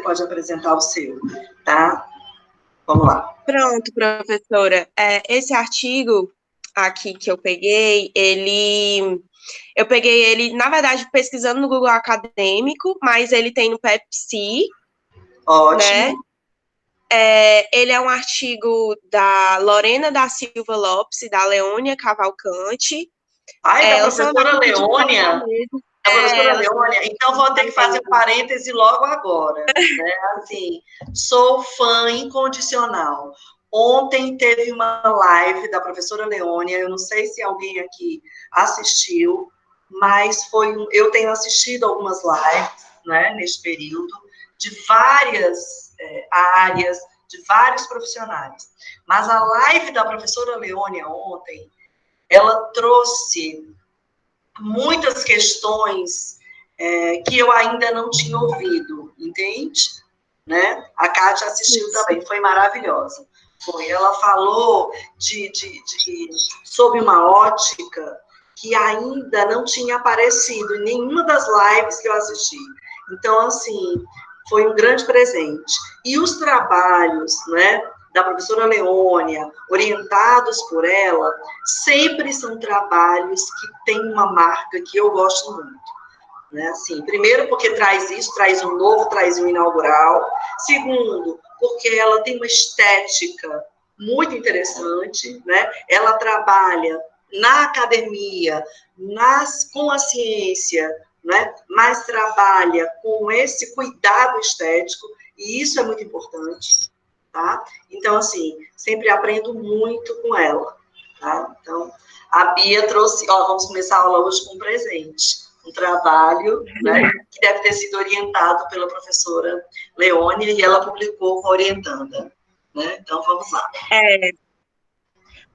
pode apresentar o seu, tá? Vamos lá. Pronto, professora. Esse artigo aqui que eu peguei, eu peguei ele, na verdade, pesquisando no Google Acadêmico, mas ele tem no PepSci, Ótimo. né? Ele é um artigo da Lorena da Silva Lopes e da Leônia Cavalcante. Ai, da Elas são professora Leônia? Da professora elas Leônia? Então, vou ter que fazer um parêntese logo agora, né? Assim, sou fã incondicional. Ontem teve uma live da professora Leônia, eu não sei se alguém aqui assistiu, mas eu tenho assistido algumas lives, né, neste período, de várias áreas, de vários profissionais. Mas a live da professora Leônia ontem, ela trouxe muitas questões que eu ainda não tinha ouvido, entende? Né? A Kátia assistiu também, foi maravilhosa. Ela falou sob uma ótica que ainda não tinha aparecido em nenhuma das lives que eu assisti. Então, assim, foi um grande presente. E os trabalhos, né, da professora Leônia, orientados por ela, sempre são trabalhos que têm uma marca que eu gosto muito. Né? Assim, primeiro, porque traz isso, traz um novo, traz um inaugural. Segundo, porque ela tem uma estética muito interessante, né? Ela trabalha na academia, com a ciência, né? Mas trabalha com esse cuidado estético, e isso é muito importante, tá? Então, assim, sempre aprendo muito com ela, tá? Então, a Bia trouxe, vamos começar a aula hoje com um presente. Um trabalho, né, que deve ter sido orientado pela professora Leônia, e ela publicou com a orientanda. Né? Então, vamos lá.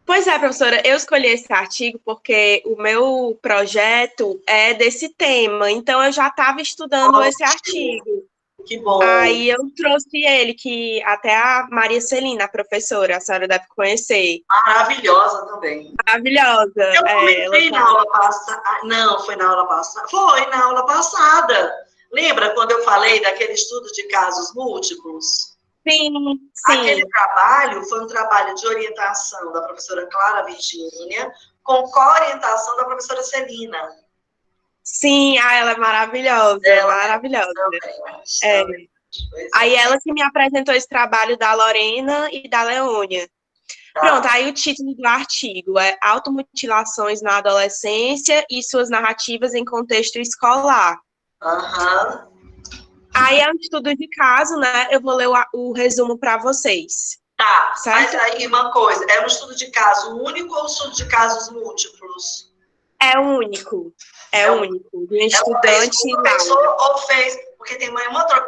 Pois é, professora, eu escolhi esse artigo porque o meu projeto é desse tema, então eu já estava estudando esse artigo. Que bom. Aí eu trouxe ele, que até a Maria Celina, a professora, a senhora deve conhecer. Maravilhosa também. Maravilhosa. Eu comentei na aula passada. Não, foi na aula passada. Foi na aula passada. Lembra quando eu falei daquele estudo de casos múltiplos? Sim. Aquele trabalho foi um trabalho de orientação da professora Clara Virgínia, com co-orientação da professora Celina. Sim, ela é maravilhosa, maravilhosa. Também. Aí ela que me apresentou esse trabalho da Lorena e da Leônia. Pronto, aí o título do artigo é Automutilações na Adolescência e suas narrativas em contexto escolar. Aí é um estudo de caso, né? Eu vou ler o resumo para vocês. Tá, certo? Mas aí uma coisa, é um estudo de caso único ou um estudo de casos múltiplos? É único. É único. De um estudante uma pessoa ou fez, porque tem uma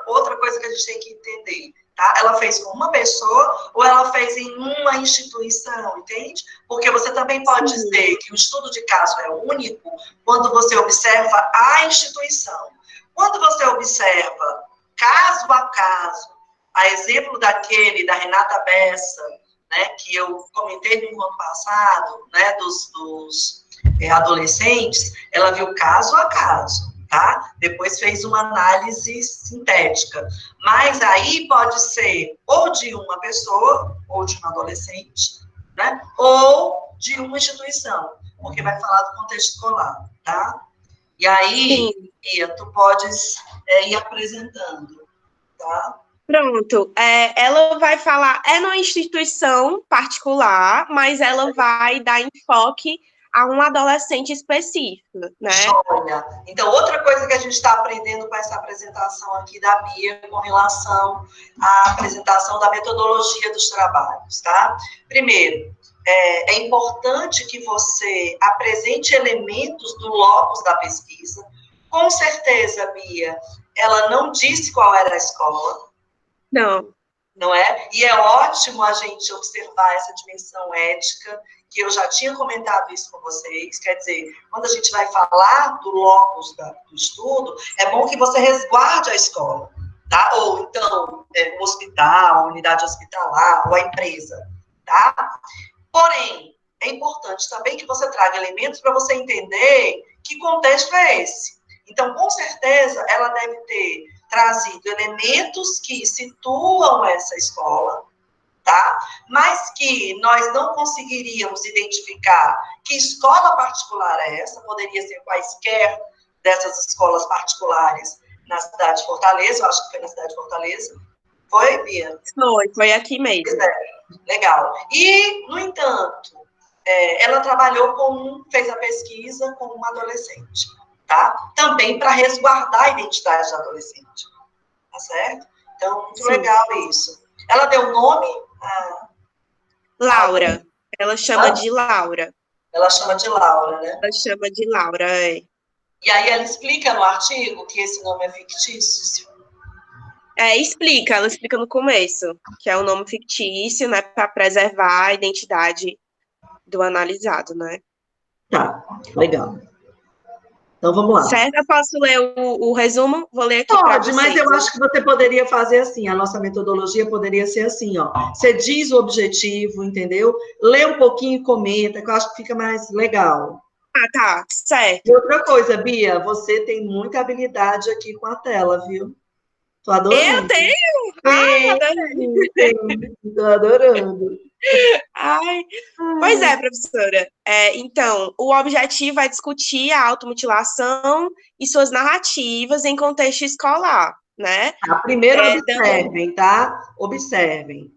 outra coisa que a gente tem que entender, tá? Ela fez com uma pessoa ou ela fez em uma instituição, entende? Porque você também pode dizer que o estudo de caso é único quando você observa a instituição. Quando você observa caso a caso, a exemplo daquele da Renata Bessa, né, que eu comentei no ano passado, né, dos adolescentes, ela viu caso a caso, tá? Depois fez uma análise sintética. Mas aí pode ser ou de uma pessoa, ou de um adolescente, né? Ou de uma instituição, porque vai falar do contexto escolar, tá? E aí, Bia, tu podes ir apresentando, tá? Pronto, ela vai falar, numa instituição particular, mas ela vai dar enfoque a um adolescente específico, né? Olha, então outra coisa que a gente está aprendendo com essa apresentação aqui da Bia com relação à apresentação da metodologia dos trabalhos, tá? Primeiro, é importante que você apresente elementos do locus da pesquisa. Com certeza, Bia, ela não disse qual era a escola. Não é? E é ótimo a gente observar essa dimensão ética, que eu já tinha comentado isso com vocês. Quer dizer, quando a gente vai falar do locus do estudo, é bom que você resguarde a escola, tá? Ou então, o hospital, a unidade hospitalar, ou a empresa, tá? Porém, é importante também que você traga elementos para você entender que contexto é esse. Então, com certeza, ela deve ter trazido elementos que situam essa escola, tá? Mas que nós não conseguiríamos identificar que escola particular é essa, poderia ser quaisquer dessas escolas particulares na cidade de Fortaleza, eu acho que foi na cidade de Fortaleza. Foi, Bia? Foi aqui mesmo. Legal. E, no entanto, ela trabalhou fez a pesquisa com uma adolescente, tá? Também para resguardar a identidade da adolescente, tá certo? Então, muito legal isso. Ela deu nome Laura. Ela chama de Laura. Ela chama de Laura, né? Ela chama de Laura, é. E aí ela explica no artigo que esse nome é fictício. Ela explica no começo, que é um nome fictício, né, para preservar a identidade do analisado, né? Tá, legal. Então, vamos lá. Certo? Eu posso ler o resumo? Vou ler aqui para vocês. Mas eu acho que você poderia fazer assim, a nossa metodologia poderia ser assim, ó. Você diz o objetivo, entendeu? Lê um pouquinho e comenta, que eu acho que fica mais legal. Ah, tá, certo. E outra coisa, Bia, você tem muita habilidade aqui com a tela, viu? Tô adorando. Eu tenho? Tô adorando. Ai. Pois é, professora. Então, o objetivo é discutir a automutilação e suas narrativas em contexto escolar, né? Primeiro observem, tá? Observem.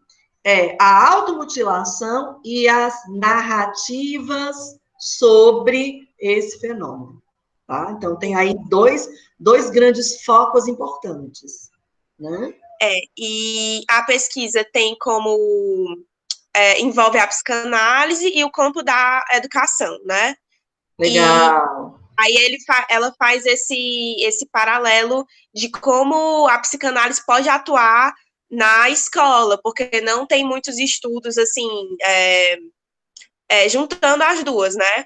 A automutilação e as narrativas sobre esse fenômeno, tá? Então, tem aí dois grandes focos importantes, né? E a pesquisa tem como... envolve a psicanálise e o campo da educação, né? Legal. E aí ela faz esse paralelo de como a psicanálise pode atuar na escola, porque não tem muitos estudos, assim, juntando as duas, né?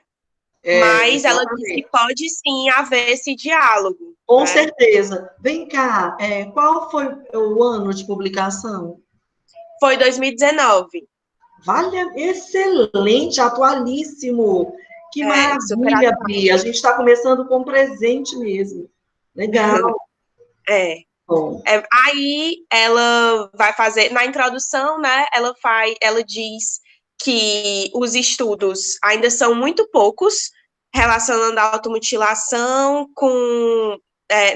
Mas ela diz que pode sim haver esse diálogo. Com certeza. Vem cá, qual foi o ano de publicação? Foi 2019. Valha, excelente, atualíssimo. Que maravilha, Bia. A gente está começando com presente mesmo. Legal. Aí ela vai fazer, na introdução, né, ela diz que os estudos ainda são muito poucos relacionando a automutilação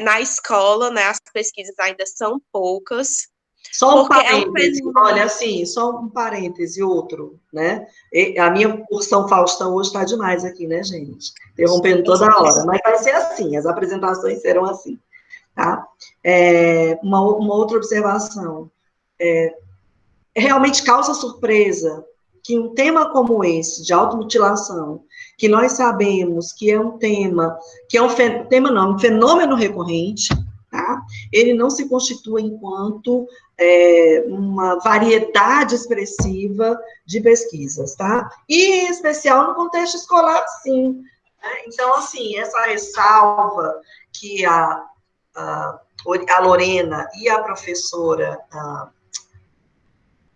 na escola, né, as pesquisas ainda são poucas. Só um parêntese, olha, assim, só um parêntese, outro, né? A minha porção Faustão hoje está demais aqui, né, gente? Interrompendo toda hora, mas vai ser assim, as apresentações serão assim, tá? Uma outra observação, realmente causa surpresa que um tema como esse, de automutilação, que nós sabemos que é um tema, um fenômeno recorrente, tá? Ele não se constitui enquanto uma variedade expressiva de pesquisas, tá? E, em especial, no contexto escolar, sim. Então, assim, essa ressalva que a Lorena e a professora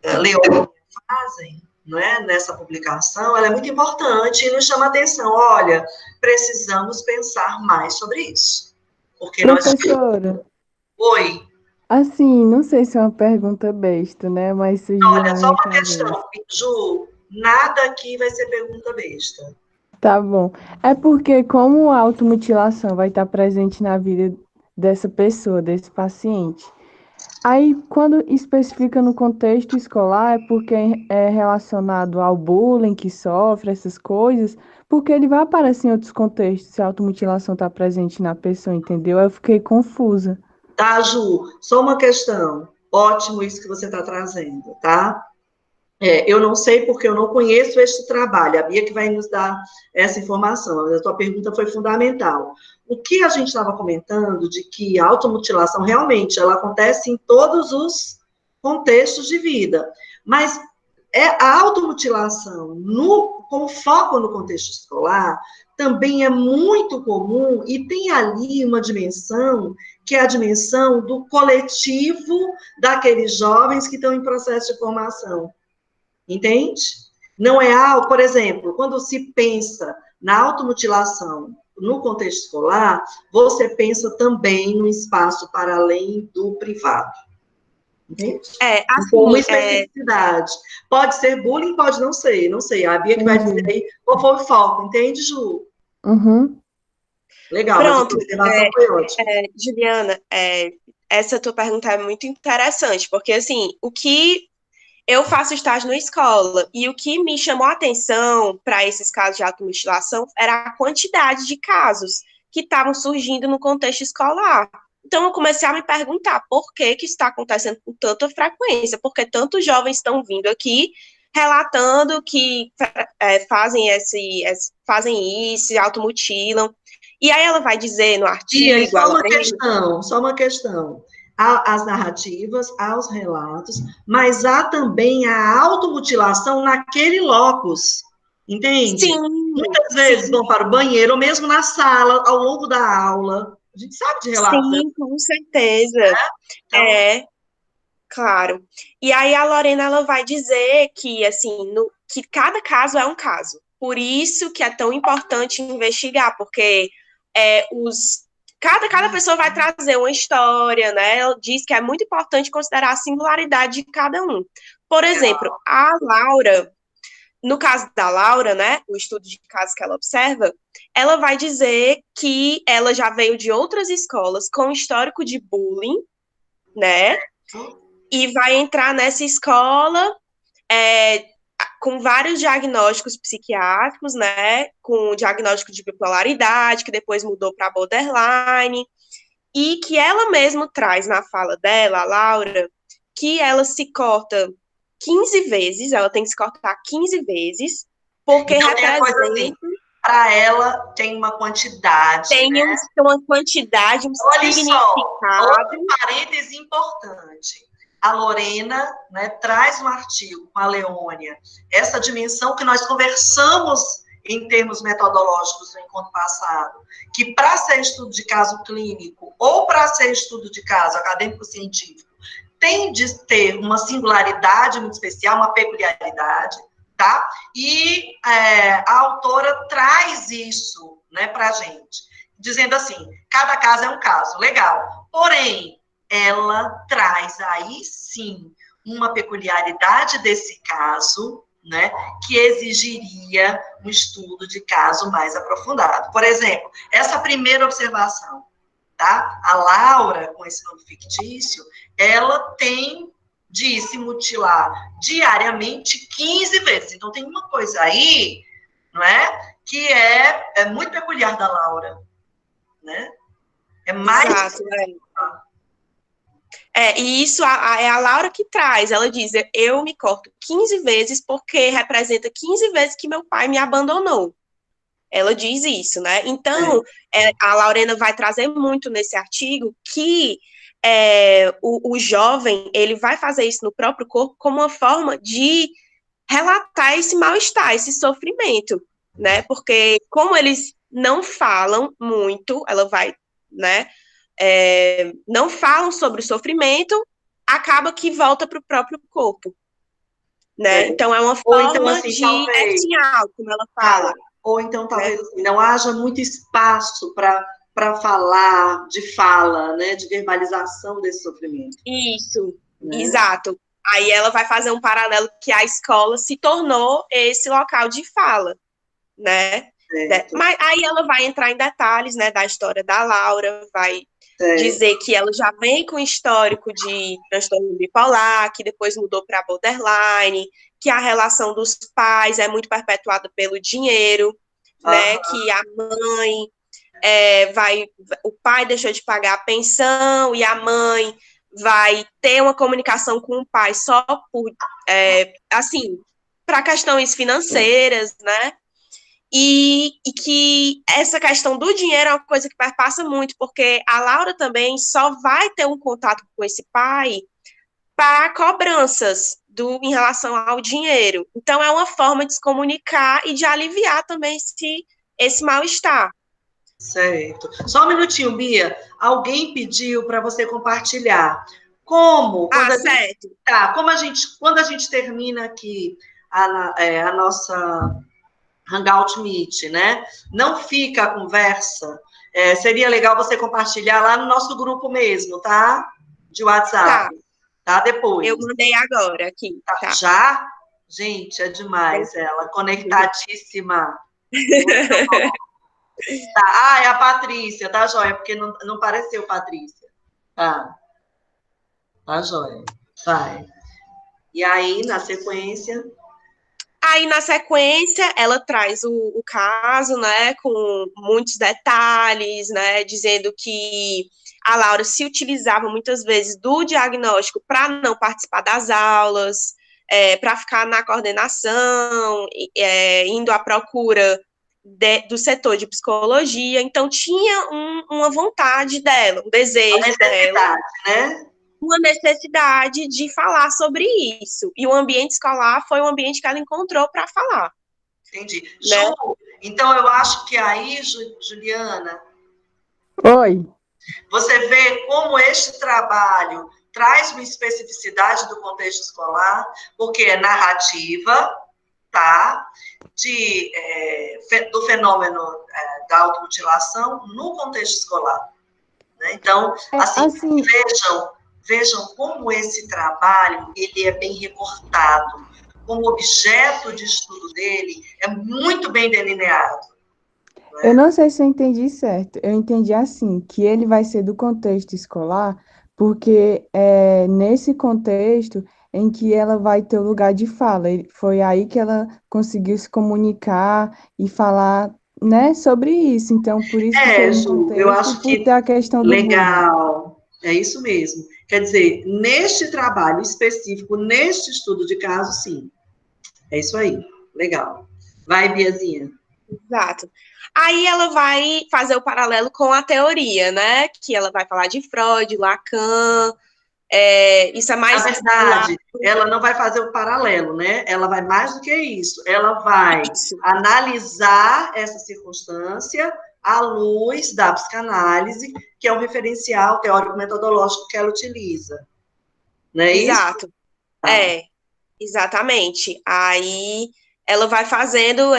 Leônia fazem, não é, nessa publicação, ela é muito importante e nos chama a atenção. Olha, precisamos pensar mais sobre isso. Porque professora, Oi. Assim, não sei se é uma pergunta besta, né? Mas surgiu Olha, na só minha uma cabeça. questão, Ju, nada aqui vai ser pergunta besta. Tá bom. É porque como a automutilação vai estar presente na vida dessa pessoa, desse paciente, aí quando especifica no contexto escolar é porque é relacionado ao bullying que sofre, essas coisas, porque ele vai aparecer em outros contextos se a automutilação está presente na pessoa, entendeu? Eu fiquei confusa. Tá, Ju, só uma questão. Ótimo isso que você está trazendo, tá? Eu não sei porque eu não conheço este trabalho, a Bia que vai nos dar essa informação, a tua pergunta foi fundamental. O que a gente estava comentando de que a automutilação realmente ela acontece em todos os contextos de vida, mas a automutilação com foco no contexto escolar também é muito comum e tem ali uma dimensão que é a dimensão do coletivo daqueles jovens que estão em processo de formação. Entende? Não é algo, por exemplo, quando se pensa na automutilação no contexto escolar, você pensa também no espaço para além do privado. Entende? Assim, com uma especificidade. Pode ser bullying, pode não ser, não sei. A Bia que vai dizer aí qual foi o foco, entende, Ju? Uhum. Legal, pronto, mas a observação foi ótima. Juliana, essa tua pergunta é muito interessante, porque, assim, o que eu faço estágio na escola, e o que me chamou a atenção para esses casos de automutilação era a quantidade de casos que estavam surgindo no contexto escolar. Então, eu comecei a me perguntar por que que está acontecendo com tanta frequência, porque tantos jovens estão vindo aqui relatando que fazem isso, se automutilam. E aí ela vai dizer no Bia, artigo, a Lorena... só uma questão. Há as narrativas, há os relatos, mas há também a automutilação naquele locus, entende? Sim, Muitas vezes vão para o banheiro, ou mesmo na sala, ao longo da aula. A gente sabe de relatos. sim, com certeza. Então, Claro. E aí a Lorena ela vai dizer que assim, que cada caso é um caso. Por isso que é tão importante investigar, porque cada pessoa vai trazer uma história, né? Ela diz que é muito importante considerar a singularidade de cada um. Por exemplo, a Laura, no caso da Laura, né, o estudo de casos que ela observa, ela vai dizer que ela já veio de outras escolas com histórico de bullying, né? E vai entrar nessa escola com vários diagnósticos psiquiátricos, né? Com o diagnóstico de bipolaridade, que depois mudou para borderline, e que ela mesma traz na fala dela, a Laura, que ela se corta 15 vezes, ela tem que se cortar 15 vezes, porque então, representa... Assim, para ela tem uma quantidade, tem né? uma quantidade, um Olha significado. Só, outro parêntese importante. A Lorena, né, traz um artigo com a Leônia, essa dimensão que nós conversamos em termos metodológicos no encontro passado, que para ser estudo de caso clínico ou para ser estudo de caso acadêmico-científico, tem de ter uma singularidade muito especial, uma peculiaridade, tá? E a autora traz isso, né, para a gente, dizendo assim, cada caso é um caso, legal. Porém, ela traz aí, sim, uma peculiaridade desse caso, né, que exigiria um estudo de caso mais aprofundado. Por exemplo, essa primeira observação, tá? A Laura, com esse nome fictício, ela tem de se mutilar diariamente 15 vezes. Então, tem uma coisa aí, não é? Que é muito peculiar da Laura, né? É mais... Exato, e isso é a Laura que traz. Ela diz, eu me corto 15 vezes porque representa 15 vezes que meu pai me abandonou. Ela diz isso, né? Então, a Lorena vai trazer muito nesse artigo que o jovem, ele vai fazer isso no próprio corpo como uma forma de relatar esse mal-estar, esse sofrimento, né? Porque como eles não falam muito, ela vai, né? Não falam sobre o sofrimento, acaba que volta para o próprio corpo, né? Então, é uma forma então, assim, de acting como ela fala. Ou então, talvez, assim, não haja muito espaço para falar, de fala, né? De verbalização desse sofrimento. Isso, né? Exato. Aí ela vai fazer um paralelo que a escola se tornou esse local de fala, né? Mas aí ela vai entrar em detalhes, né, da história da Laura, vai dizer que ela já vem com histórico de transtorno bipolar, que depois mudou para borderline, que a relação dos pais é muito perpetuada pelo dinheiro, né, que a mãe o pai deixou de pagar a pensão e a mãe vai ter uma comunicação com o pai só por, assim, para questões financeiras, né? E que essa questão do dinheiro é uma coisa que perpassa muito, porque a Laura também só vai ter um contato com esse pai para cobranças em relação ao dinheiro. Então, é uma forma de se comunicar e de aliviar também esse mal-estar. Certo. Só um minutinho, Bia. Alguém pediu para você compartilhar. Como? Certo. Quando a gente termina aqui a nossa Hangout Meet, né? Não fica a conversa. Seria legal você compartilhar lá no nosso grupo mesmo, tá? De WhatsApp. Tá? Depois. Eu mandei agora aqui. Tá. Já? Gente, é demais ela. Conectadíssima. Muito bom. Tá. É a Patrícia, tá, joia? Porque não apareceu, Patrícia. Tá. Tá, joia. Vai. E aí, na sequência... Aí, na sequência, ela traz o caso, né, com muitos detalhes, né, dizendo que a Laura se utilizava muitas vezes do diagnóstico para não participar das aulas, para ficar na coordenação, indo à procura do setor de psicologia. Então, tinha uma vontade dela, um desejo dela, né? Uma necessidade de falar sobre isso. E o ambiente escolar foi um ambiente que ela encontrou para falar. Entendi. Né? Ju, então eu acho que aí, Juliana... Oi. Você vê como este trabalho traz uma especificidade do contexto escolar, porque é narrativa, tá? Do fenômeno da automutilação no contexto escolar. Né? Então, assim, vejam como esse trabalho ele é bem recortado, como o objeto de estudo dele é muito bem delineado. Eu não sei se eu entendi certo. Eu entendi assim, que ele vai ser do contexto escolar, porque é nesse contexto em que ela vai ter o lugar de fala. Foi aí que ela conseguiu se comunicar e falar, né, sobre isso. Então, por isso que seria um Ju, contexto, eu acho por que ter a questão do bullying. legal. É isso mesmo. Quer dizer, neste trabalho específico, neste estudo de caso, sim. É isso aí. Legal. Vai, Biazinha. Exato. Aí ela vai fazer o paralelo com a teoria, né? Que ela vai falar de Freud, Lacan. Isso é mais... Na verdade, ela não vai fazer o paralelo, né? Ela vai mais do que isso. Ela vai analisar essa circunstância à luz da psicanálise, que é o referencial teórico-metodológico que ela utiliza. Não é isso? Exato. Exatamente. Aí ela vai fazendo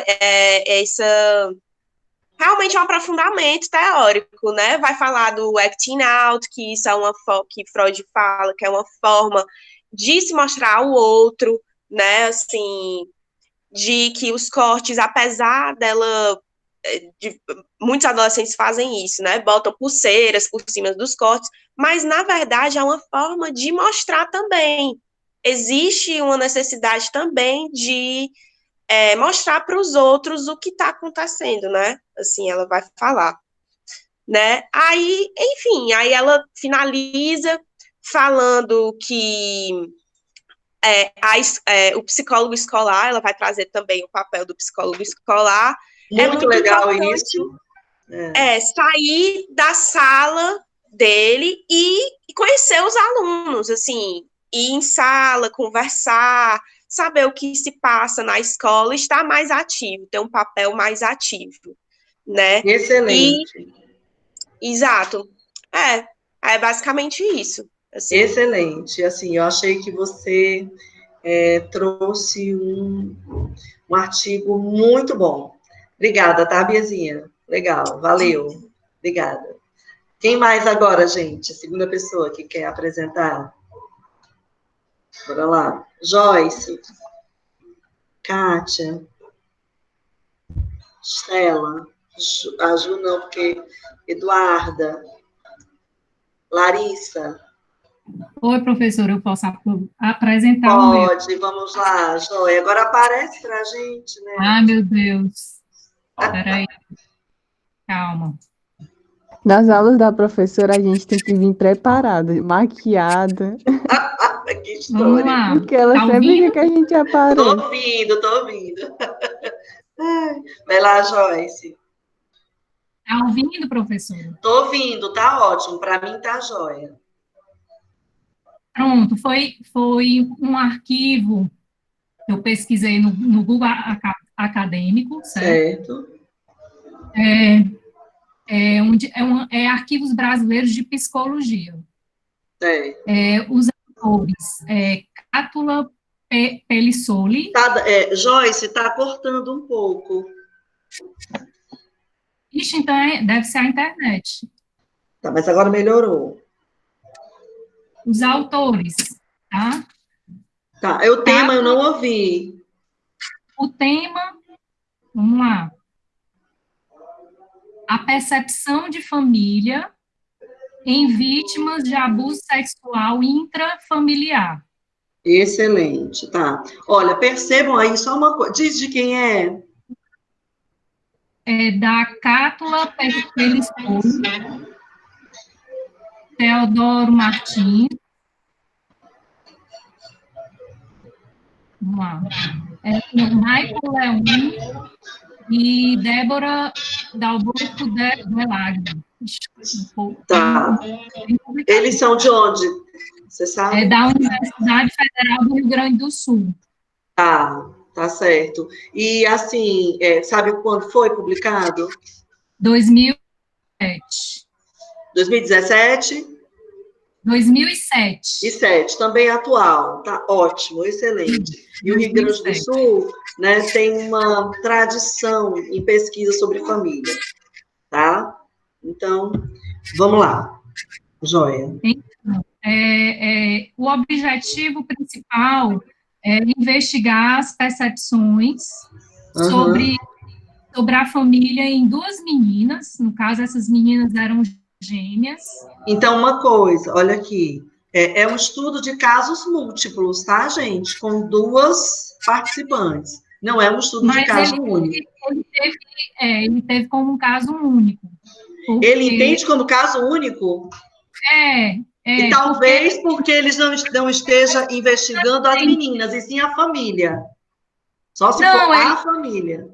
realmente um aprofundamento teórico, né? Vai falar do acting out, que isso é que Freud fala, que é uma forma de se mostrar ao outro, né? Assim, de que os cortes, apesar muitos adolescentes fazem isso, né? Botam pulseiras por cima dos cortes, mas na verdade é uma forma de mostrar também. Existe uma necessidade também de mostrar para os outros o que está acontecendo, né? Assim, ela vai falar, né? Aí, enfim, aí ela finaliza falando que o psicólogo escolar, ela vai trazer também o papel do psicólogo escolar. Muito legal isso. Sair da sala dele e conhecer os alunos, assim, ir em sala, conversar, saber o que se passa na escola, estar mais ativo, ter um papel mais ativo, né? Excelente. Exato. É basicamente isso. Assim. Excelente. Assim, eu achei que você trouxe um artigo muito bom. Obrigada, tá, Biazinha? Legal, valeu. Obrigada. Quem mais agora, gente? A segunda pessoa que quer apresentar. Bora lá. Joyce. Kátia. Stella. A Ju não, porque... Eduarda. Larissa. Oi, professora, eu posso apresentar o meu? Pode, vamos lá, Joia. Agora aparece para a gente, né? Ah, meu Deus. Espera aí. Calma. Nas aulas da professora, a gente tem que vir preparada, maquiada. Que história. Vamos lá. Porque ela tá sempre quer que a gente apareça. Tô ouvindo. Vai lá, Joyce. Tá ouvindo, professora? Tô ouvindo, tá ótimo. Para mim, tá jóia. Pronto, foi um arquivo que eu pesquisei no Google Acadêmico, certo? É Arquivos Brasileiros de Psicologia. Os autores, Cátula Pelissoli. Joyce, está cortando um pouco. Ixi, então deve ser a internet. Tá, mas agora melhorou. Os autores, tá? Tá, o tema eu não ouvi. O tema, vamos lá. A percepção de família em vítimas de abuso sexual intrafamiliar. Excelente, tá. Olha, percebam aí só uma coisa. Diz de quem é? É da Cátula Peliscouro, Teodoro Martins. Vamos lá. Michael Leone e Débora Dalbosco Delagno. Tá. Eles são de onde? Você sabe? É da Universidade Federal do Rio Grande do Sul. Tá certo. E, assim, sabe quando foi publicado? 2007. 2017? 2007. E 7, também atual. Tá ótimo, excelente. E o Rio Grande do Sul, né, tem uma tradição em pesquisa sobre família, tá? Então, vamos lá. Joia. Então, o objetivo principal é investigar as percepções sobre a família em duas meninas. No caso, essas meninas eram gêmeas. Então, uma coisa, olha aqui. É um estudo de casos múltiplos, tá, gente? Com duas participantes. Não é um estudo de caso único. Ele teve como um caso único. Ele entende como caso único? E talvez porque eles não estejam investigando as meninas, e sim a família. Só se for a família.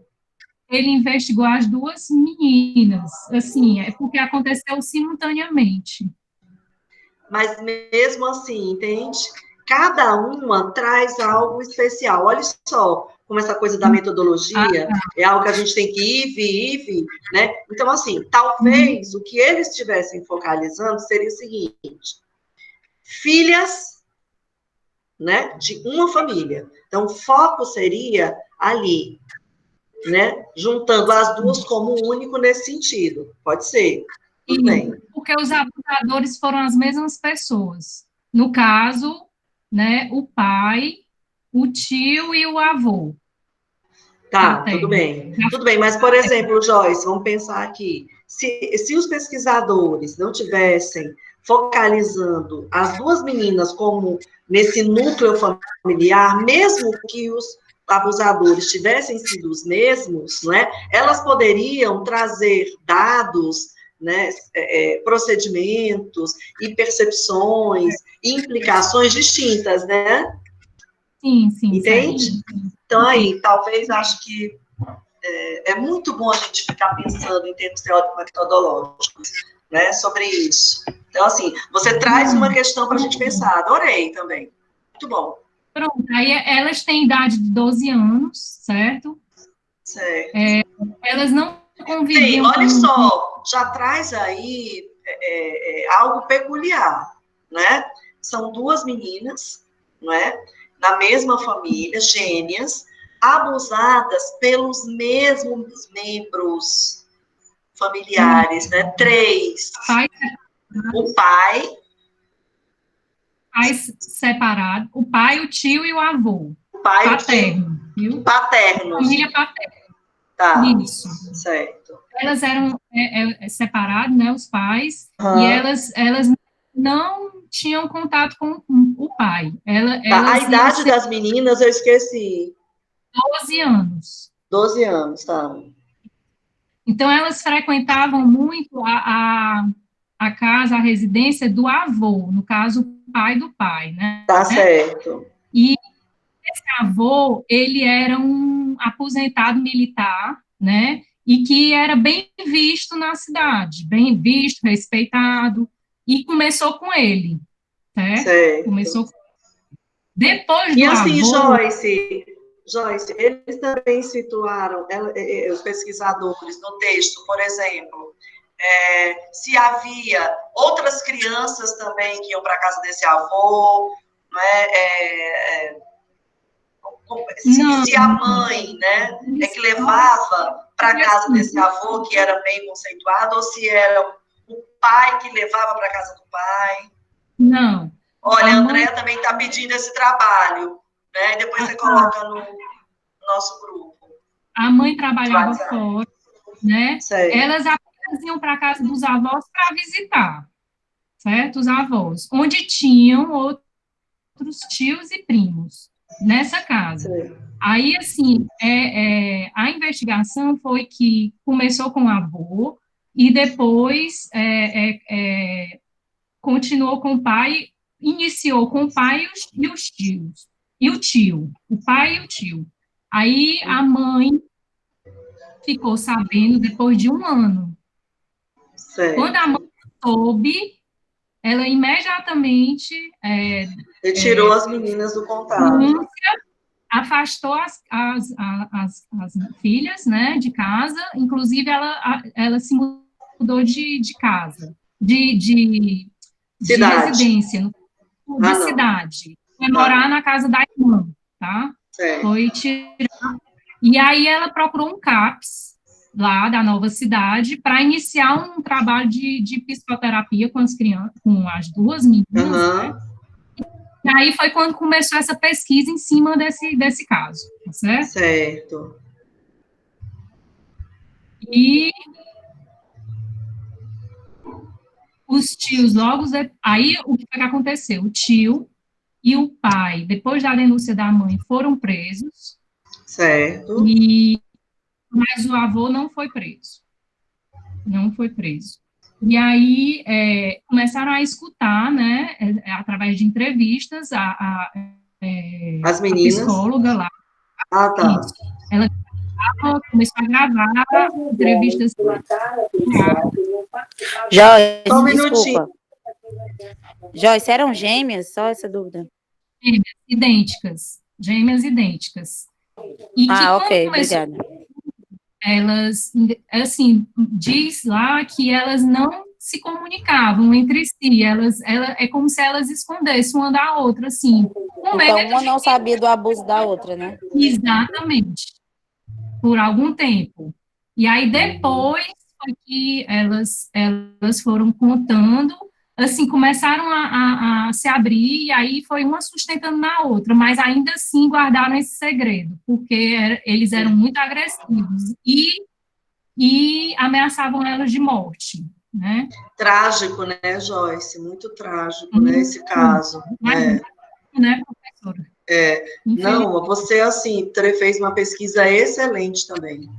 Ele investigou as duas meninas, assim, é porque aconteceu simultaneamente. Mas mesmo assim, entende? Cada uma traz algo especial. Olha só como essa coisa da metodologia é algo que a gente tem que ir, né? Então, assim, talvez o que eles estivessem focalizando seria o seguinte: filhas, né, de uma família. Então, o foco seria ali, né, juntando as duas como único nesse sentido. Pode ser. Tudo bem. Porque os abusadores foram as mesmas pessoas. No caso, né, o pai, o tio e o avô. Tá, tudo bem. Tudo bem, mas, por exemplo, Joyce, vamos pensar aqui. Se os pesquisadores não tivessem focalizando as duas meninas como nesse núcleo familiar, mesmo que os abusadores tivessem sido os mesmos, né, elas poderiam trazer dados, né, procedimentos e percepções, implicações distintas, né? Sim. Entende? Sim. Então, aí, talvez, acho que é muito bom a gente ficar pensando em termos teórico-metodológicos, né, sobre isso. Então, assim, você traz uma questão para a gente pensar. Adorei também. Muito bom. Pronto, aí elas têm idade de 12 anos, certo? Certo. Elas não conviviam... Sim, olha só, já traz aí algo peculiar, né? São duas meninas, não é? Da mesma família, gêmeas, abusadas pelos mesmos membros familiares, né? 3. O pai separado, o pai, o tio e o avô. O pai, paterno, viu? Paterno. Família paterna. Tá. Isso. Certo. Elas eram separadas, né, os pais, e elas não tinham contato com o pai. A idade das meninas eu esqueci. 12 anos. 12 anos, tá. Então, elas frequentavam muito a casa, a residência do avô, no caso, o pai do pai, né? Tá certo. E esse avô, ele era um aposentado militar, né? E que era bem visto na cidade, bem visto, respeitado, e começou com ele, certo? Começou depois do E assim, avô... Joyce, eles também situaram, os pesquisadores, no texto, por exemplo, se havia outras crianças também que iam para a casa desse avô, né? Se a mãe, né, que levava para a casa desse avô, que era bem conceituado, ou se era o pai que levava para a casa do pai? Não. Olha, a Andréa também está pedindo esse trabalho, né? E depois você coloca no nosso grupo. A mãe trabalhava fora, né? Sei. Elas apenas iam para a casa dos avós para visitar, certo? Os avós, onde tinham outros tios e primos nessa casa. Sei. Aí, assim, a investigação foi que começou com o avô e depois continuou com o pai, iniciou com o pai e os tios. E o tio, o pai e o tio. Aí a mãe ficou sabendo depois de 1 ano. Sei. Quando a mãe soube, ela imediatamente retirou as meninas do contato. Afastou as filhas, né, de casa. Inclusive ela se mudou de casa, de residência, de cidade. Foi morar na casa da irmã, tá? Foi tirar. E aí ela procurou um CAPS lá da nova cidade para iniciar um trabalho de psicoterapia com as crianças, com as 2 meninas, né? E aí foi quando começou essa pesquisa em cima desse caso, tá certo? Certo. E os tios aí o que foi que aconteceu? O tio e o pai, depois da denúncia da mãe, foram presos. Certo. Mas o avô não foi preso. Não foi preso. E aí começaram a escutar, né, através de entrevistas, as meninas. A psicóloga lá. Ah, tá. Isso. Ela começou a gravar entrevistas. Joyce, desculpa. Joyce, eram gêmeas? Só essa dúvida. Gêmeas idênticas. E ok, obrigada. Elas, assim, diz lá que elas não se comunicavam entre si, é como se elas escondessem uma da outra, assim. Então, uma não sabia do abuso da outra, né? Exatamente. Por algum tempo. E aí, depois, foi que elas foram contando, assim, começaram a se abrir, e aí foi uma sustentando na outra, mas ainda assim guardaram esse segredo, porque eles eram muito agressivos e ameaçavam elas de morte, né? Trágico, né, Joyce? Muito trágico, né, esse caso. Né, professora? Não, você, assim, fez uma pesquisa excelente também,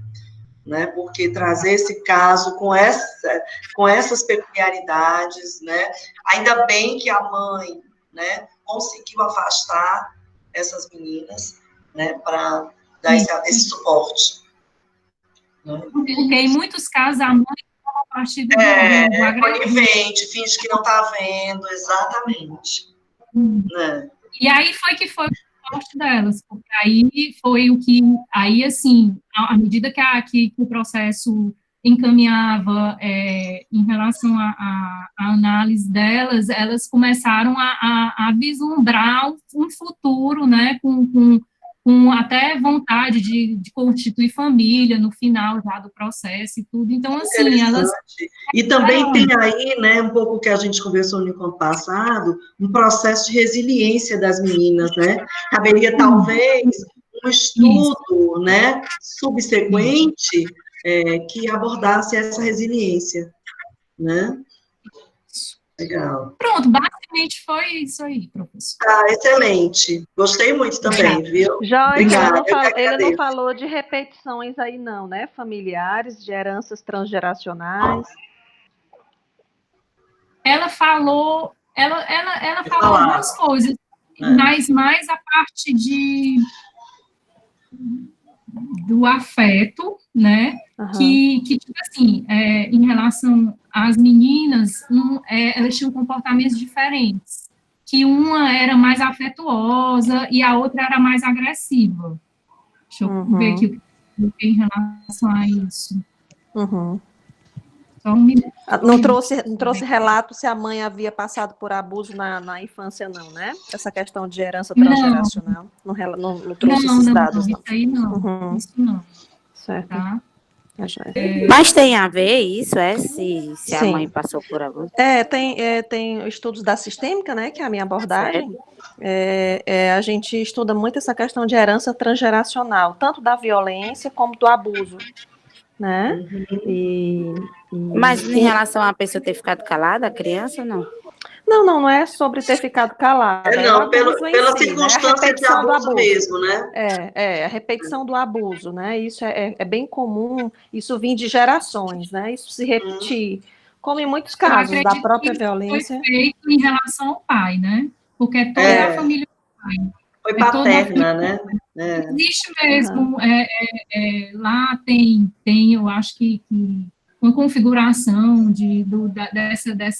né, porque trazer esse caso com essas peculiaridades, né, ainda bem que a mãe, né, conseguiu afastar essas meninas, né, para dar esse suporte. Né? Porque em muitos casos a mãe toma partido do agressor. Conivente, finge que não está vendo, exatamente. Né? E aí foi o suporte delas, porque aí foi o que, aí assim, à medida que o processo encaminhava em relação à análise delas, elas começaram a vislumbrar um futuro, né, com até vontade de constituir família no final já do processo e tudo. Então, assim, elas... E também tem aí, né, um pouco que a gente conversou no encontro passado, um processo de resiliência das meninas, né? Caberia, talvez, um estudo, né, subsequente, que abordasse essa resiliência, né? Legal. Pronto, basicamente foi isso aí, professor. Excelente. Gostei muito também, viu? Joyce, ele não falou de repetições aí não, né? Familiares, de heranças transgeracionais. Ela falou algumas coisas, mas mais a parte do afeto, né? Que tipo assim, em relação às meninas, elas tinham comportamentos diferentes. Que uma era mais afetuosa e a outra era mais agressiva. Deixa eu ver aqui em relação a isso. Só um minuto. Não trouxe relato se a mãe havia passado por abuso na infância, não, né? Essa questão de herança transgeracional. Não trouxe esses dados, não. Isso aí não. Isso não. Certo. Tá? Mas tem a ver isso, se a mãe Sim. passou por abuso? Tem estudos da sistêmica, né, que é a minha abordagem. Certo. A gente estuda muito essa questão de herança transgeracional, tanto da violência como do abuso, né? Mas em relação a pessoa ter ficado calada, a criança, ou não? Não é sobre ter ficado calada, é o Não, abuso em pela si, né? A circunstância de repetição do abuso abuso. mesmo, né? A repetição do abuso, né? Isso é bem comum, isso vem de gerações, né? Isso se repetir, como em muitos Eu casos da acredito própria que foi violência. feito em relação ao pai, né? Porque é toda a É, família do pai. foi É toda a paterna, família. né? Existe mesmo, lá tem, eu acho que uma configuração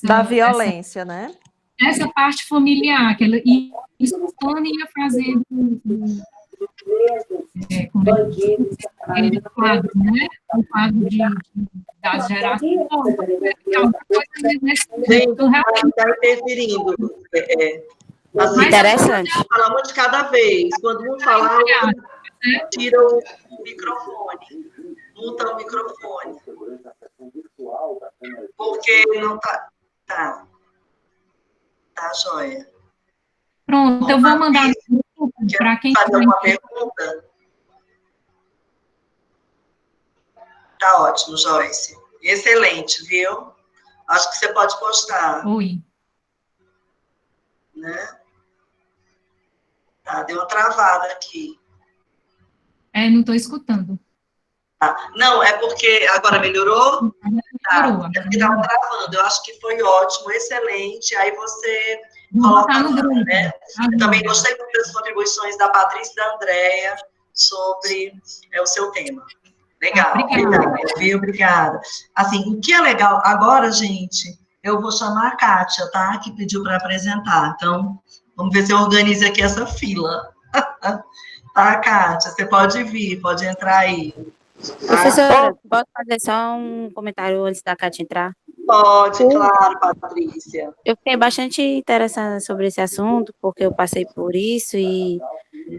Da violência, né? dessa parte familiar, que ela ia fazendo como é que aquele quadro, né? Um quadro das gerações. Alguma coisa nesse Gente, então, realmente, está interferindo. Assim, Interessante. falar muito de cada vez. Quando um falar, o outro tira o microfone, muta o microfone. Porque não tá. Tá, joia. Pronto, eu vou mandar para quem fazer alguma pergunta? Tá ótimo, Joyce. Excelente, viu? Acho que você pode postar. Oi. Né? Tá, deu uma travada aqui. Não estou escutando. Não, é porque agora melhorou? Melhorou. É porque estava travando. Eu acho que foi ótimo, excelente. Aí você coloca no grupo, né? Eu também gostei muito das contribuições da Patrícia e da Andréia sobre o seu tema. Legal, viu? Obrigada. Assim, o que é legal, agora, gente, eu vou chamar a Kátia, tá? Que pediu para apresentar. Então, vamos ver se eu organizo aqui essa fila. Tá, Kátia? Você pode vir, pode entrar aí. Professora, posso fazer só um comentário antes da Kátia entrar? Pode, claro, Patrícia. Eu fiquei bastante interessada sobre esse assunto, porque eu passei por isso e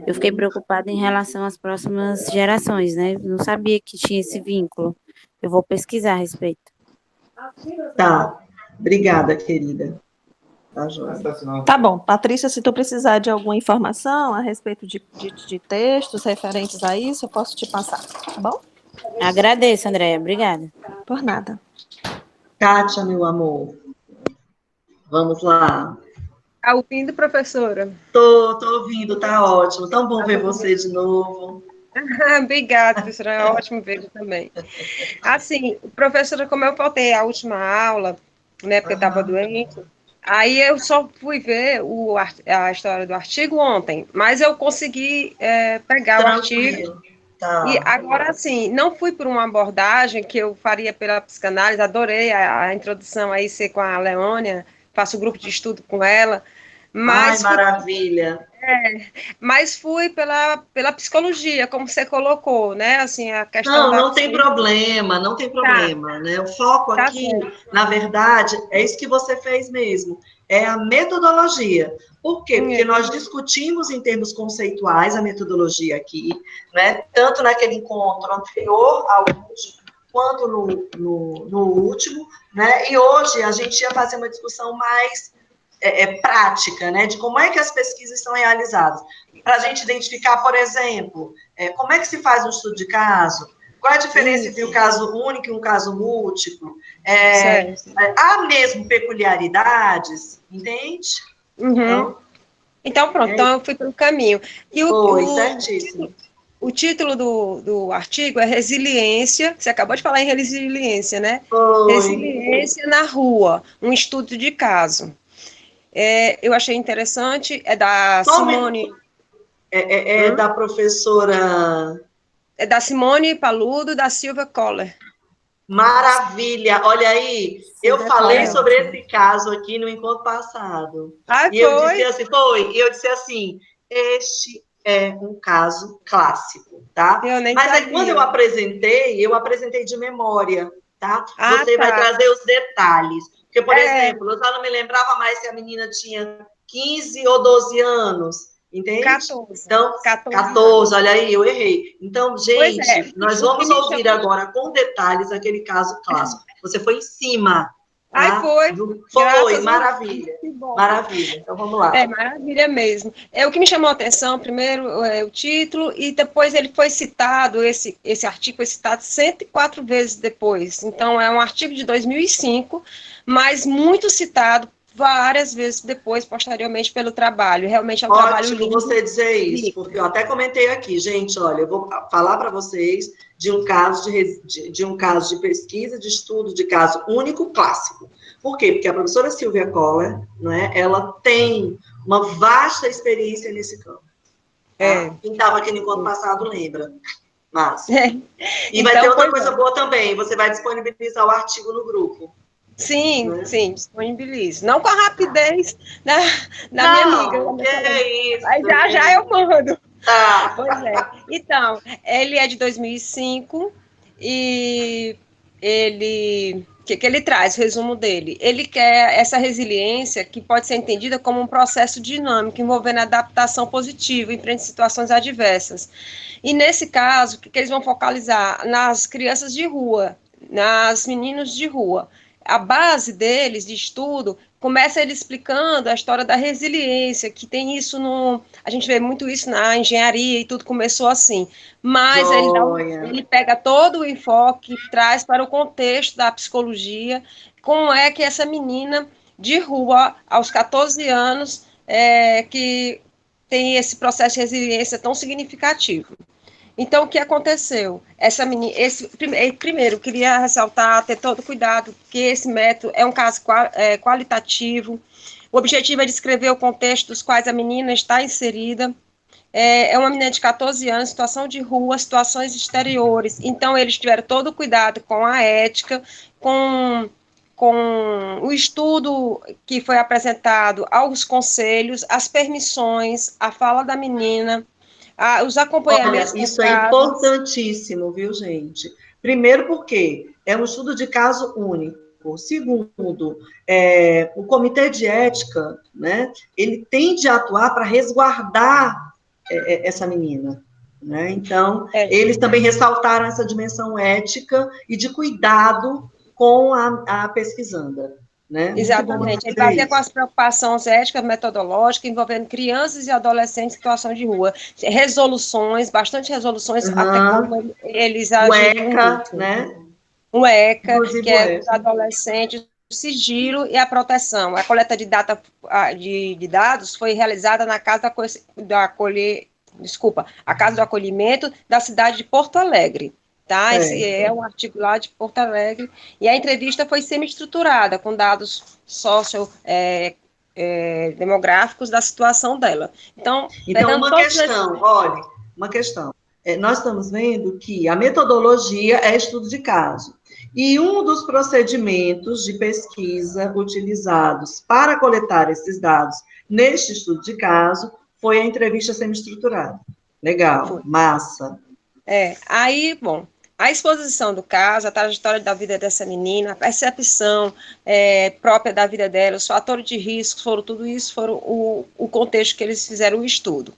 eu fiquei preocupada em relação às próximas gerações, né? Eu não sabia que tinha esse vínculo. Eu vou pesquisar a respeito. Tá. Obrigada, querida. Tá bom. Patrícia, se tu precisar de alguma informação a respeito de textos referentes a isso, eu posso te passar, tá bom? Agradeço, Andréia. Obrigada. Por nada. Kátia, meu amor. Vamos lá. Tá ouvindo, professora? Tô ouvindo, tá ótimo. Tão bom ver você de novo. Obrigada, professora. É ótimo ver também. Assim, professora, como eu faltei a última aula, né, porque eu estava doente, aí eu só fui ver a história do artigo ontem, mas eu consegui pegar o artigo. Tá. E agora, assim, não fui por uma abordagem que eu faria pela psicanálise, adorei a introdução aí ser com a Leônia, faço grupo de estudo com ela, mas maravilha. Mas fui pela psicologia, como você colocou, né? Assim, a questão não tem problema, não tem problema, né? O foco aqui, na verdade, é isso que você fez mesmo, é a metodologia. Por quê? Porque nós discutimos em termos conceituais a metodologia aqui, né? Tanto naquele encontro anterior ao último, quanto no último, né? E hoje a gente ia fazer uma discussão mais prática, né, de como é que as pesquisas são realizadas. Para a gente identificar, por exemplo, como é que se faz um estudo de caso, qual é a diferença entre um caso único e um caso múltiplo, há mesmo peculiaridades, entende? Então, pronto, então eu fui pelo caminho. E certíssimo. O título do artigo é Resiliência, você acabou de falar em resiliência, né? Resiliência na rua, um estudo de caso. Eu achei interessante, é da Simone... da professora... É da Simone Paludo, da Silvia Kohler. Maravilha! Olha aí, eu falei sobre esse caso aqui no encontro passado. E eu disse assim, eu disse assim, este é um caso clássico, tá? Mas aí, quando eu apresentei de memória, tá? Você vai trazer os detalhes. Porque, por exemplo, eu já não me lembrava mais se a menina tinha 15 ou 12 anos. entende? 14. Então, 14, olha aí, eu errei. Então, gente, nós vamos ouvir agora com detalhes aquele caso clássico. Você foi em cima. Ai, tá? foi. Foi, maravilha. Maravilha. Então, vamos lá. Maravilha mesmo. O que me chamou a atenção, primeiro, o título, e depois ele foi citado, esse artigo foi citado 104 vezes depois. Então, é um artigo de 2005, mas muito citado várias vezes depois, posteriormente, pelo trabalho. Realmente é um trabalho lindo. Você dizer isso, porque eu até comentei aqui, gente, olha, eu vou falar para vocês de um caso de pesquisa, de estudo, de caso único clássico. Por quê? Porque a professora Silvia Kohler, né, ela tem uma vasta experiência nesse campo. Tá? Quem estava aqui no encontro passado lembra. Mas. E então, vai ter outra coisa boa também, você vai disponibilizar o artigo no grupo. Sim, né? Sim, disponibilizo. Não com a rapidez da minha amiga. Que é isso, mas já eu mando. Tá. Pois é. Então, ele é de 2005 e ele... O que ele traz? O resumo dele. Ele quer essa resiliência que pode ser entendida como um processo dinâmico, envolvendo adaptação positiva em frente a situações adversas. E, nesse caso, o que eles vão focalizar? Nas crianças de rua, nas meninos de rua. A base deles, de estudo, começa ele explicando a história da resiliência, que tem isso a gente vê muito isso na engenharia e tudo começou assim, mas ele pega todo o enfoque e traz para o contexto da psicologia, como é que essa menina de rua, aos 14 anos, que tem esse processo de resiliência tão significativo. Então, o que aconteceu? Essa menina, primeiro, queria ressaltar, ter todo cuidado, que esse método é um caso qualitativo. O objetivo é descrever o contexto dos quais a menina está inserida. É uma menina de 14 anos, situação de rua, situações exteriores. Então, eles tiveram todo o cuidado com a ética, com o estudo que foi apresentado aos conselhos, as permissões, a fala da menina, os acompanhamentos. Olha, isso é importantíssimo, viu, gente? Primeiro, porque é um estudo de caso único. Segundo, o comitê de ética, né, ele tem de atuar para resguardar essa menina. Né? Então, eles também ressaltaram essa dimensão ética e de cuidado com a pesquisanda. Né? Exatamente, ele vai ter com as preocupações éticas, metodológicas, envolvendo crianças e adolescentes em situação de rua. Resoluções, bastante resoluções, até como eles agem. O ECA, né? O ECA, inclusive que é dos adolescentes, o sigilo e a proteção. A coleta de dados foi realizada na Casa a Casa do Acolhimento da cidade de Porto Alegre. Tá? Esse é um artigo lá de Porto Alegre, e a entrevista foi semi-estruturada, com dados demográficos da situação dela. Então uma questão. Nós estamos vendo que a metodologia é estudo de caso, e um dos procedimentos de pesquisa utilizados para coletar esses dados neste estudo de caso foi a entrevista semi-estruturada. Legal, massa. A exposição do caso, a trajetória da vida dessa menina, a percepção própria da vida dela, os fatores de risco, tudo isso foram o contexto que eles fizeram o estudo.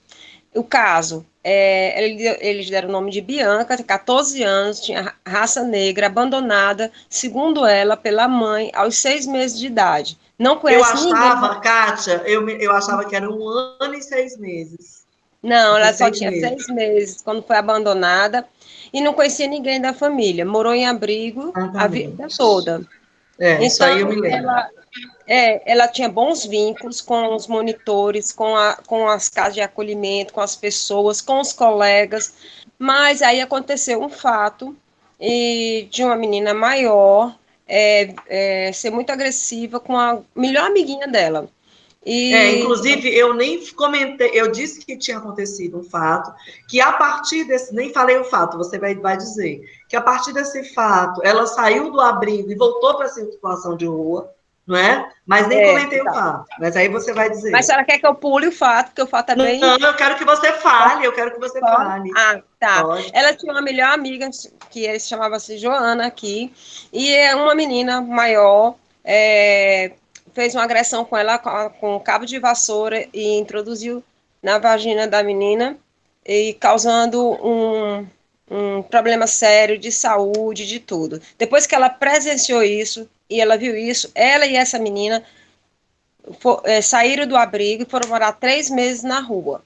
O caso, eles deram o nome de Bianca, tem 14 anos, tinha raça negra, abandonada, segundo ela, pela mãe, aos 6 meses de idade. Não conhece ninguém. Kátia, eu achava que era 1 ano e 6 meses. Não, ela só tinha 6 meses quando foi abandonada. E não conhecia ninguém da família, morou em abrigo a vida toda. Então, isso aí eu me lembro. Ela tinha bons vínculos com os monitores, com as casas de acolhimento, com as pessoas, com os colegas, mas aí aconteceu um fato de uma menina maior ser muito agressiva com a melhor amiguinha dela. Inclusive, eu nem comentei, eu disse que tinha acontecido um fato, que a partir desse, nem falei o fato, você vai dizer, que a partir desse fato, ela saiu do abrigo e voltou para essa situação de rua, não é? Mas nem comentei o fato, mas aí você vai dizer. Mas a senhora quer que eu pule o fato, porque o fato é bem... Não, eu quero que você fale, fale. Ah, tá. Pode. Ela tinha uma melhor amiga, que se chamava-se Joana aqui, e é uma menina maior, fez uma agressão com ela com um cabo de vassoura e introduziu na vagina da menina e causando um problema sério de saúde, de tudo. Depois que ela presenciou isso e ela viu isso, ela e essa menina saíram do abrigo e foram morar 3 meses na rua.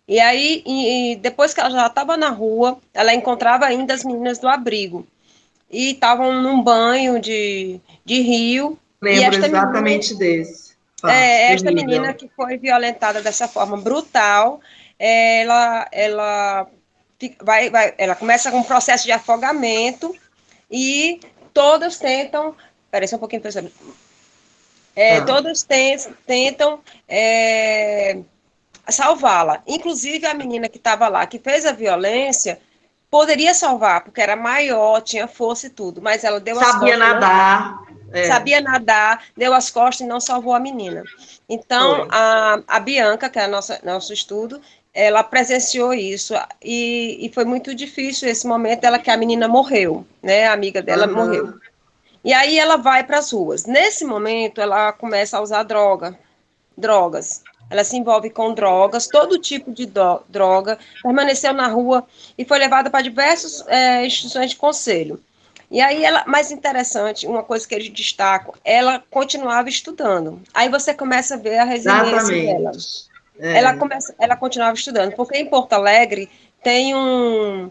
E aí, depois que ela já estava na rua, ela encontrava ainda as meninas do abrigo. E estavam num banho de rio. Lembro exatamente desse. Esta menina que foi violentada dessa forma brutal, ela começa com um processo de afogamento e todas tentam. Peraí, só um pouquinho, professor. Todas tentam salvá-la. Inclusive a menina que estava lá, que fez a violência, poderia salvar, porque era maior, tinha força e tudo, mas ela deu as costas. Sabia nadar, deu as costas e não salvou a menina. Então, a Bianca, que é nosso estudo, ela presenciou isso, e foi muito difícil esse momento dela, que a menina morreu, né? A amiga dela morreu. E aí ela vai para as ruas. Nesse momento, ela começa a usar drogas. Ela se envolve com drogas, todo tipo de droga, permaneceu na rua e foi levada para diversas instituições de conselho. E aí, mais interessante, uma coisa que eles destacam, ela continuava estudando. Aí você começa a ver a resiliência dela. Ela continuava estudando, porque em Porto Alegre tem um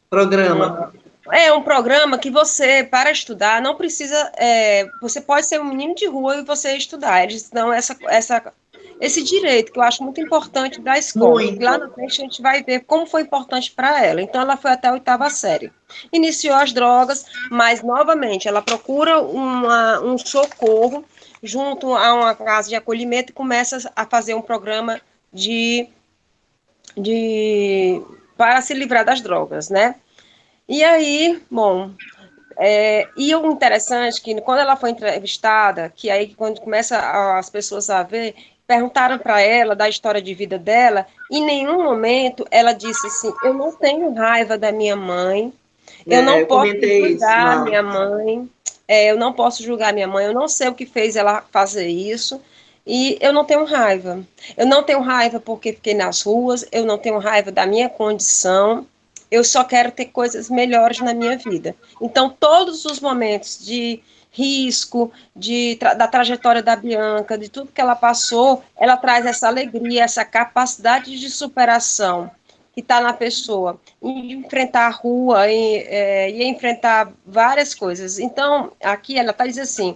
programa. Um programa que você, para estudar, não precisa. Você pode ser um menino de rua e você estudar. Eles dão esse direito, que eu acho muito importante da escola. E lá na frente a gente vai ver como foi importante para ela. Então, ela foi até a 8ª série. Iniciou as drogas, mas, novamente, ela procura um socorro junto a uma casa de acolhimento e começa a fazer um programa para se livrar das drogas, né? E aí, bom, e o interessante é que quando ela foi entrevistada, que aí quando começa as pessoas a ver, perguntaram para ela da história de vida dela, em nenhum momento ela disse assim, eu não tenho raiva da minha mãe, eu não posso julgar minha mãe, eu não posso julgar minha mãe, eu não sei o que fez ela fazer isso, e eu não tenho raiva. Eu não tenho raiva porque fiquei nas ruas, eu não tenho raiva da minha condição, eu só quero ter coisas melhores na minha vida. Então, todos os momentos de risco, da trajetória da Bianca, de tudo que ela passou, ela traz essa alegria, essa capacidade de superação que está na pessoa, em enfrentar a rua, e enfrentar várias coisas. Então, aqui ela está dizendo assim,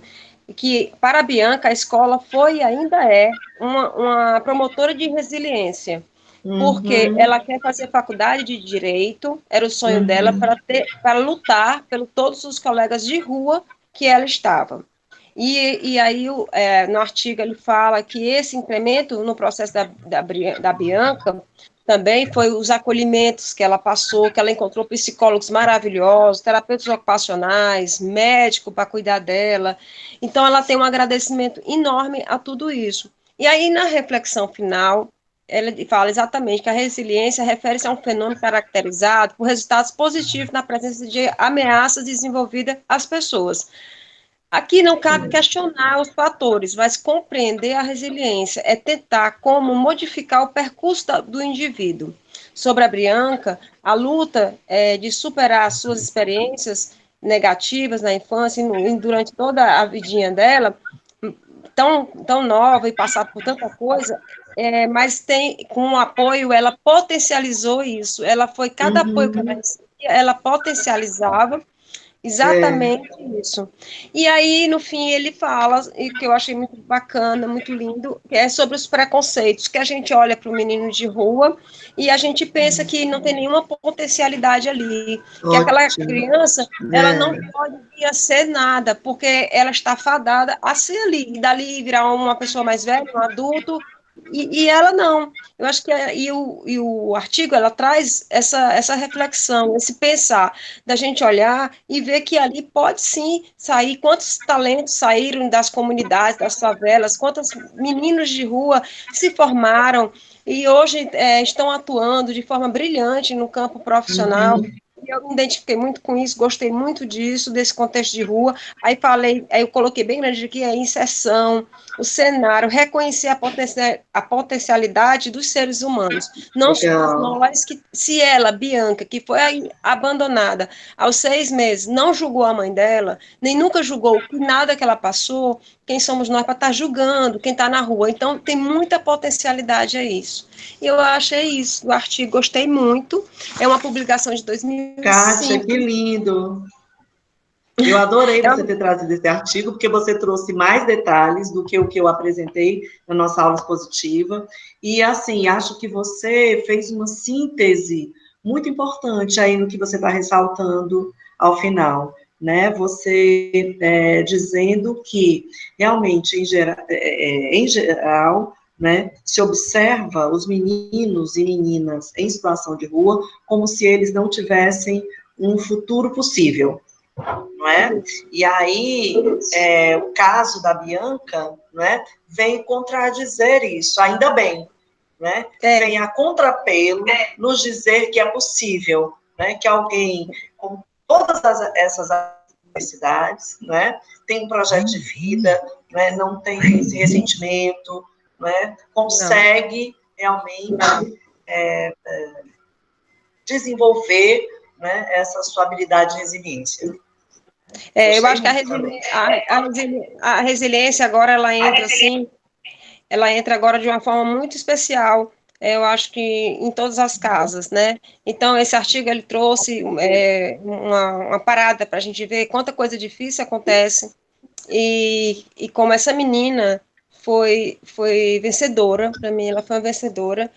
que para a Bianca, a escola foi e ainda é uma promotora de resiliência, porque ela quer fazer faculdade de Direito, era o sonho dela, para lutar pelos todos os colegas de rua que ela estava. E aí, no artigo, ele fala que esse incremento no processo da Bianca também foi os acolhimentos que ela passou, que ela encontrou psicólogos maravilhosos, terapeutas ocupacionais, médico para cuidar dela. Então, ela tem um agradecimento enorme a tudo isso. E aí, na reflexão final, ela fala exatamente que a resiliência refere-se a um fenômeno caracterizado por resultados positivos na presença de ameaças desenvolvidas às pessoas. Aqui não cabe questionar os fatores, mas compreender a resiliência é tentar como modificar o percurso do indivíduo. Sobre a Bianca, a luta de superar as suas experiências negativas na infância e durante toda a vidinha dela, tão nova e passar por tanta coisa, mas com o apoio, ela potencializou isso. Cada apoio que ela recebia, ela potencializava exatamente isso. E aí, no fim, ele fala, e que eu achei muito bacana, muito lindo, que é sobre os preconceitos, que a gente olha para o menino de rua e a gente pensa que não tem nenhuma potencialidade ali, que aquela criança, ela não pode vir a ser nada, porque ela está fadada a ser ali, e dali virar uma pessoa mais velha, um adulto, e ela não. Eu acho que o artigo, ela traz essa reflexão, esse pensar, da gente olhar e ver que ali pode sim sair, quantos talentos saíram das comunidades, das favelas, quantos meninos de rua se formaram e hoje estão atuando de forma brilhante no campo profissional. eu me identifiquei muito com isso, gostei muito disso, desse contexto de rua. Aí eu coloquei bem grande aqui a inserção, o cenário, reconhecer a potencialidade dos seres humanos. Não somos Legal. nós que, se ela, Bianca, que foi abandonada aos 6 meses, não julgou a mãe dela, nem nunca julgou nada que ela passou, quem somos nós para estar julgando quem está na rua? Então, tem muita potencialidade a isso. E eu achei isso, do artigo, gostei muito. É uma publicação de Kátia, 2005. que lindo. Eu adorei É você ter trazido esse artigo, porque você trouxe mais detalhes do que o que eu apresentei na nossa aula expositiva. E, assim, acho que você fez uma síntese muito importante aí no que você está ressaltando ao final, né? Você dizendo que, realmente, em geral, né, se observa os meninos e meninas em situação de rua como se eles não tivessem um futuro possível, não é? E aí, o caso da Bianca, não é, vem contradizer isso, ainda bem, né? Vem a contrapelo nos dizer que é possível, né, que alguém com todas essas necessidades, né, tem um projeto de vida, né, não tem esse ressentimento, né, consegue realmente desenvolver, né, essa sua habilidade de resiliência. eu acho que a resiliência agora, ela entra assim, ela entra agora de uma forma muito especial, eu acho que em todas as casas, né? Então, esse artigo, ele trouxe uma parada para a gente ver quanta coisa difícil acontece, e como essa menina foi vencedora, para mim ela foi uma vencedora,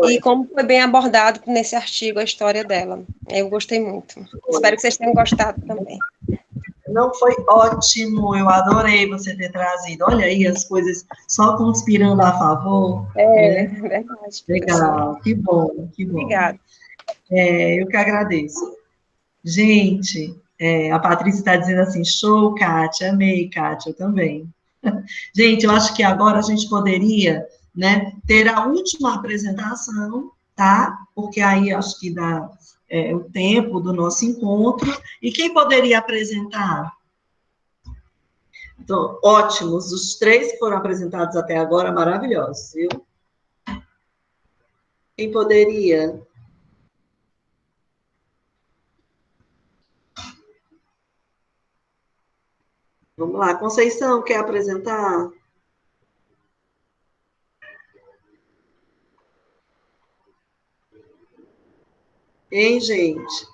e como foi bem abordado nesse artigo a história dela. Eu gostei muito. Espero que vocês tenham gostado também. Não, foi ótimo, eu adorei você ter trazido. Olha aí as coisas só conspirando a favor. Verdade. Legal, que bom, que bom. Obrigada. Eu que agradeço. Gente, a Patrícia está dizendo assim, show, Kátia, amei, Kátia, eu também. Gente, eu acho que agora a gente poderia, né, ter a última apresentação, tá? Porque aí acho que dá o tempo do nosso encontro. E quem poderia apresentar? Então, ótimos, os 3 que foram apresentados até agora, maravilhosos, viu? Quem poderia? Vamos lá, Conceição, quer apresentar? Hein, gente?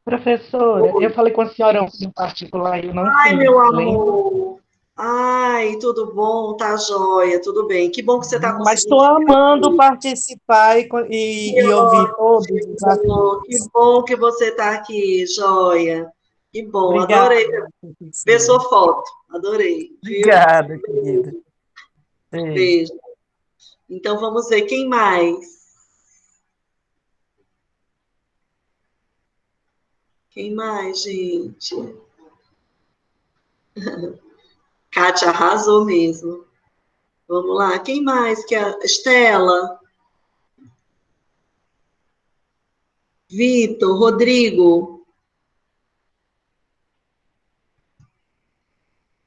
Professora, eu falei com a senhora em particular, eu não Ai, fiz, meu lembra? amor. Ai, tudo bom, tá jóia, tudo bem. Que bom que você está Mas conseguindo estou ficar amando aqui. participar Que e ouvir todos os ótimo, que assuntos. bom que você está aqui, joia. Que bom, Obrigada, adorei ver professora. sua foto, adorei, viu? Obrigada, querida. Beijo. Beijo. Então, vamos ver, quem mais? Quem mais, gente? Kátia arrasou mesmo. Vamos lá, quem mais? Que a Estela, Vitor, Rodrigo.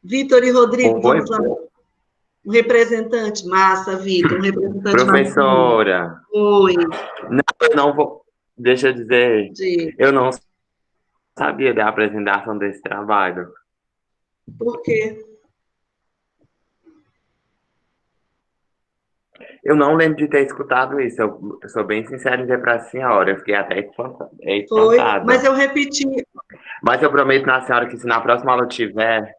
Vitor e Rodrigo, Oi, vamos lá. Um representante, massa, Vitor, um representante masculino. professora. Oi, Não vou. Deixa eu dizer, Diego. eu não sabia da apresentação desse trabalho. Por quê? Eu não lembro de ter escutado isso. Eu sou bem sincero em dizer para a senhora. Eu fiquei até Foi, mas espantada. eu repeti. Mas eu prometo na senhora que se na próxima aula tiver,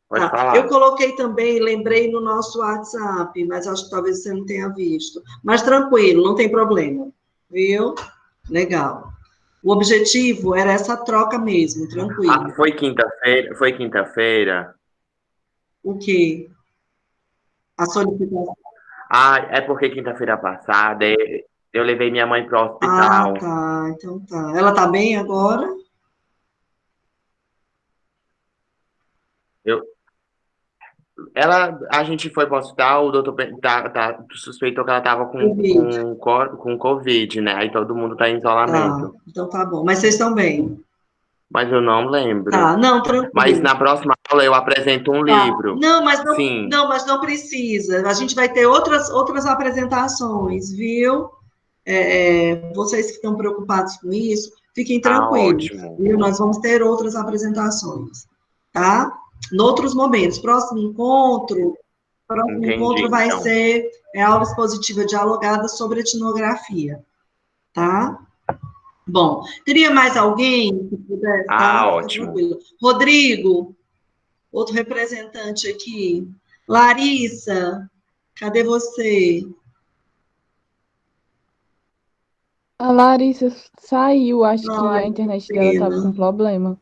pode Eu falar. coloquei também, lembrei no nosso WhatsApp, mas acho que talvez você não tenha visto. Mas tranquilo, não tem problema. Viu? Legal. O objetivo era essa troca mesmo, tranquilo. Foi quinta-feira? Foi quinta-feira? O quê? A solicitação. É porque quinta-feira passada eu levei minha mãe para o Ah, hospital. tá. Então tá. Ela tá bem agora? Eu, A gente foi pro hospital, o doutor suspeitou que ela tava com Covid, né? Aí todo mundo tá em isolamento. Então tá bom. Mas vocês estão bem? Mas eu não lembro. Tá, não, tranquilo. Mas na próxima aula eu apresento um livro. Não, mas não, Sim. não, mas não precisa. A gente vai ter outras apresentações, viu? Vocês que estão preocupados com isso, fiquem tranquilos. Ótimo. Viu? Nós vamos ter outras apresentações, tá? Noutros momentos. Próximo encontro vai então ser aula expositiva dialogada sobre etnografia, tá? Bom, teria mais alguém que pudesse? Tá? Ótimo. Tranquilo. Rodrigo, outro representante aqui. Larissa, cadê você? A Larissa saiu, acho que a internet dela estava com problema.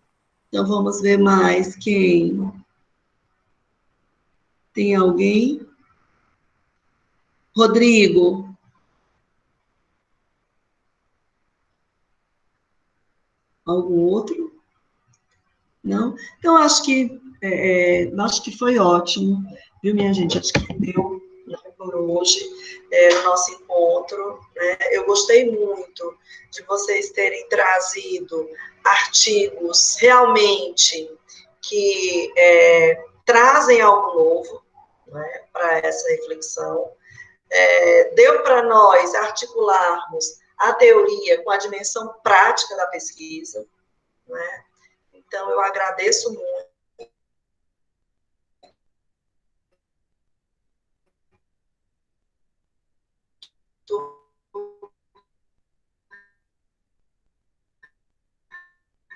Então, vamos ver mais quem. Tem alguém? Rodrigo. Algum outro? Não? Então, acho que foi ótimo, viu, minha gente? Acho que deu por hoje o nosso encontro, né? Eu gostei muito de vocês terem trazido artigos realmente que trazem algo novo, né, para essa reflexão. Deu para nós articularmos a teoria com a dimensão prática da pesquisa, né? Então, eu agradeço muito.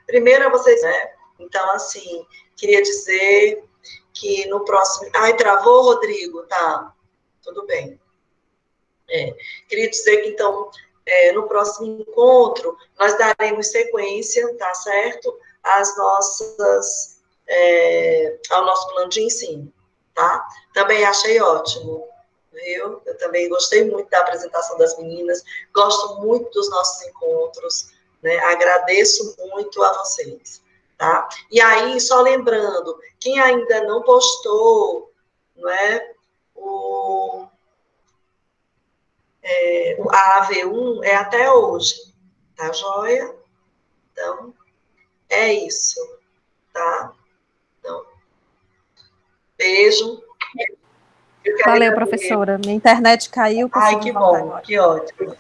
Primeiro a vocês, né? Então, assim, queria dizer que no próximo... Ai, travou, Rodrigo? Tá, tudo bem. Queria dizer que, então, no próximo encontro, nós daremos sequência, tá certo? Ao nosso plano de ensino, tá? Também achei ótimo, viu? Eu também gostei muito da apresentação das meninas, gosto muito dos nossos encontros, né? Agradeço muito a vocês, tá? E aí, só lembrando, quem ainda não postou, não é? A AV1 é até hoje, tá joia? Então, é isso, tá? Então, beijo. Valeu, professora. Minha internet caiu. Ai, que bom, agora. Que ótimo.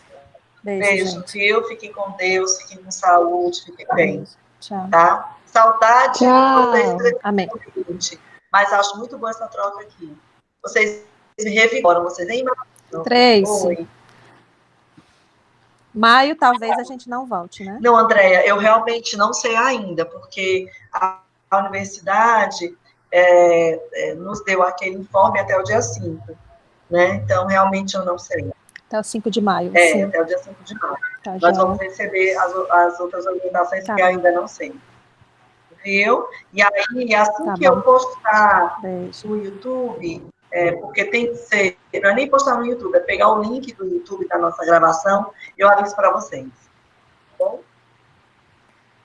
Beijo, viu? Fiquem com Deus, fiquem com saúde, fiquem bem. Tchau. Tá? Saudade de vocês. Amém. Mas acho muito boa essa troca aqui. Vocês me revigoram, vocês nem imaginam. Tracy. Maio, talvez a gente não volte, né? Não, Andréia, eu realmente não sei ainda, porque a universidade nos deu aquele informe até o dia 5, né? Então, realmente, eu não sei. Até o 5 de maio. Sim. Até o dia 5 de maio. Tá, nós vamos receber as outras orientações que ainda não sei. Viu? E aí, assim que eu postar no YouTube... porque tem que ser, não é nem postar no YouTube, é pegar o link do YouTube da nossa gravação e eu aviso para vocês. Bom?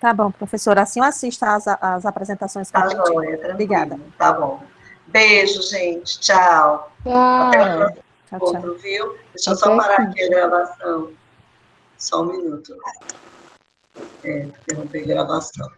Tá bom, professora. Assim eu assisto as apresentações. Tá joia, obrigada. Tá bom. Beijo, gente. Tchau. Até o próximo encontro, viu? Deixa eu só parar aqui a gravação. Só um minuto. Interromper a gravação.